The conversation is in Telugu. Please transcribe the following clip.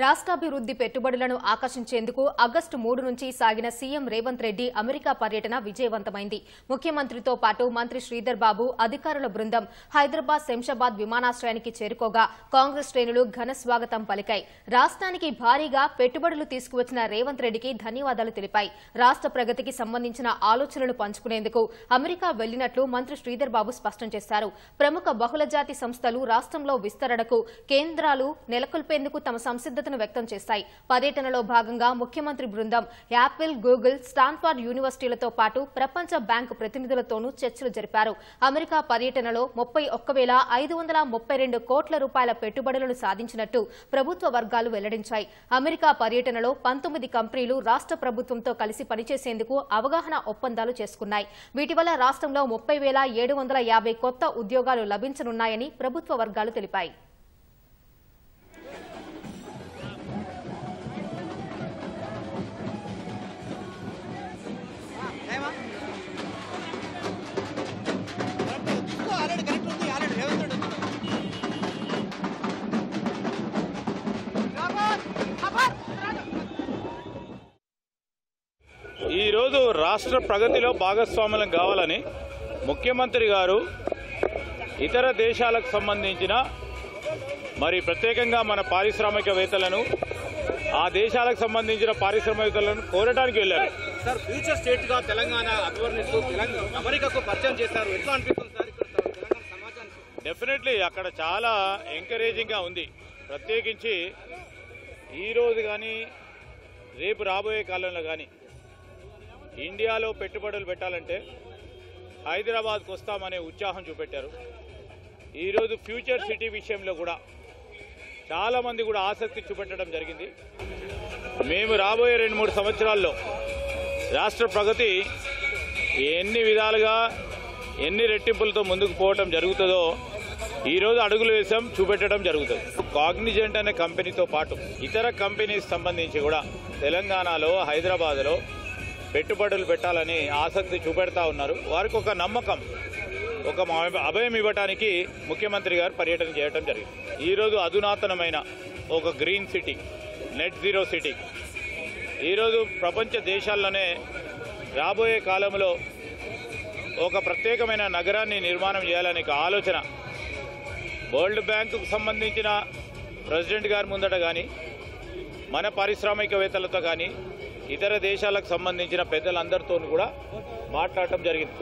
రాష్ట్రాభివృద్ధి పెట్టుబడులను ఆకర్షించేందుకు ఆగస్టు 3 నుంచి సాగిన సీఎం రేవంత్ రెడ్డి అమెరికా పర్యటన విజయవంతమైంది. ముఖ్యమంత్రితో పాటు మంత్రి శ్రీధర్ బాబు, అధికారుల బృందం హైదరాబాద్ శంషాబాద్ విమానాశ్రయానికి చేరుకోగా కాంగ్రెస్ శ్రేణులు ఘన స్వాగతం పలికాయి. రాష్ట్రానికి భారీగా పెట్టుబడులు తీసుకువచ్చిన రేవంత్ రెడ్డికి ధన్యవాదాలు తెలిపాయి. రాష్ట్ర ప్రగతికి సంబంధించిన ఆలోచనలు పంచుకునేందుకు అమెరికా వెళ్లినట్లు మంత్రి శ్రీధర్ బాబు స్పష్టం చేశారు. ప్రముఖ బహుళజాతి సంస్థలు రాష్ట్రంలో విస్తరణకు కేంద్రాలు నెలకొల్పేందుకు తమ సంసిద్ధతను వ్యక్తం చేశాయి. పర్యటనలో భాగంగా ముఖ్యమంత్రి బృందం యాపిల్, గూగుల్, స్టాన్ఫర్డ్ యూనివర్సిటీలతో పాటు ప్రపంచ బ్యాంకు ప్రతినిధులతోనూ చర్చలు జరిపారు. అమెరికా పర్యటనలో 31,532 కోట్ల రూపాయల పెట్టుబడులను సాధించినట్టు ప్రభుత్వ వర్గాలు వెల్లడించాయి. అమెరికా పర్యటనలో 19 కంపెనీలు రాష్ట్ర ప్రభుత్వంతో కలిసి పనిచేసేందుకు అవగాహన ఒప్పందాలు చేసుకున్నాయి. వీటి వల్ల రాష్ట్రంలో 30,750 కొత్త ఉద్యోగాలు లభించనున్నాయని ప్రభుత్వ వర్గాలు తెలిపాయి. ఈరోజు రాష్ట్ర ప్రగతిలో భాగస్వాములం కావాలని ముఖ్యమంత్రి గారు ఇతర దేశాలకు సంబంధించిన ప్రత్యేకంగా మన పారిశ్రామికవేత్తలను ఆ దేశాలకు సంబంధించిన పారిశ్రామికవేత్తలను కోరడానికి వెళ్లారు. సార్, ఫ్యూచర్ స్టేట్ గా తెలంగాణ అభివర్ణిస్తూ అమెరికాకు పరిచయం చేశారు. ఎట్లా అనిపిస్తుంది సార్ ఇక్కడ తెలంగాణ సమాజానికి? డెఫినెట్లీ అక్కడ చాలా ఎంకరేజింగ్ గా ఉంది. ప్రత్యేకించి ఈరోజు కానీ రేపు రాబోయే కాలంలో కానీ ఇండియాలో పెట్టుబడులు పెట్టాలంటే హైదరాబాద్కు వస్తామనే ఉత్సాహం చూపెట్టారు. ఈరోజు ఫ్యూచర్ సిటీ విషయంలో కూడా చాలామంది కూడా ఆసక్తి చూపెట్టడం జరిగింది. మేము రాబోయే 2-3 సంవత్సరాల్లో రాష్ట్ర ప్రగతి ఎన్ని విధాలుగా ఎన్ని రెట్టింపులతో ముందుకు పోవటం జరుగుతుందో ఈరోజు అడుగులు వేసాం, చూపెట్టడం జరుగుతుంది. కాగ్నిజెంట్ అనే కంపెనీతో పాటు ఇతర కంపెనీస్ సంబంధించి కూడా తెలంగాణలో హైదరాబాద్లో పెట్టుబడులు పెట్టాలని ఆసక్తి చూపెడతా ఉన్నారు. వారికి ఒక నమ్మకం, ఒక అభయం ఇవ్వడానికి ముఖ్యమంత్రి గారు పర్యటన చేయడం జరిగింది. ఈరోజు అధునాతనమైన ఒక green city, net zero city ఈరోజు ప్రపంచ దేశాల్లోనే రాబోయే కాలంలో ఒక ప్రత్యేకమైన నగరాన్ని నిర్మాణం చేయాలనే ఆలోచన వరల్డ్ బ్యాంకుకు సంబంధించిన ప్రెసిడెంట్ గారి ముందట కానీ మన పారిశ్రామికవేత్తలతో కానీ ఇతర దేశాలకు సంబంధించిన పెద్దలందరితో కూడా మాట్లాడటం జరిగింది.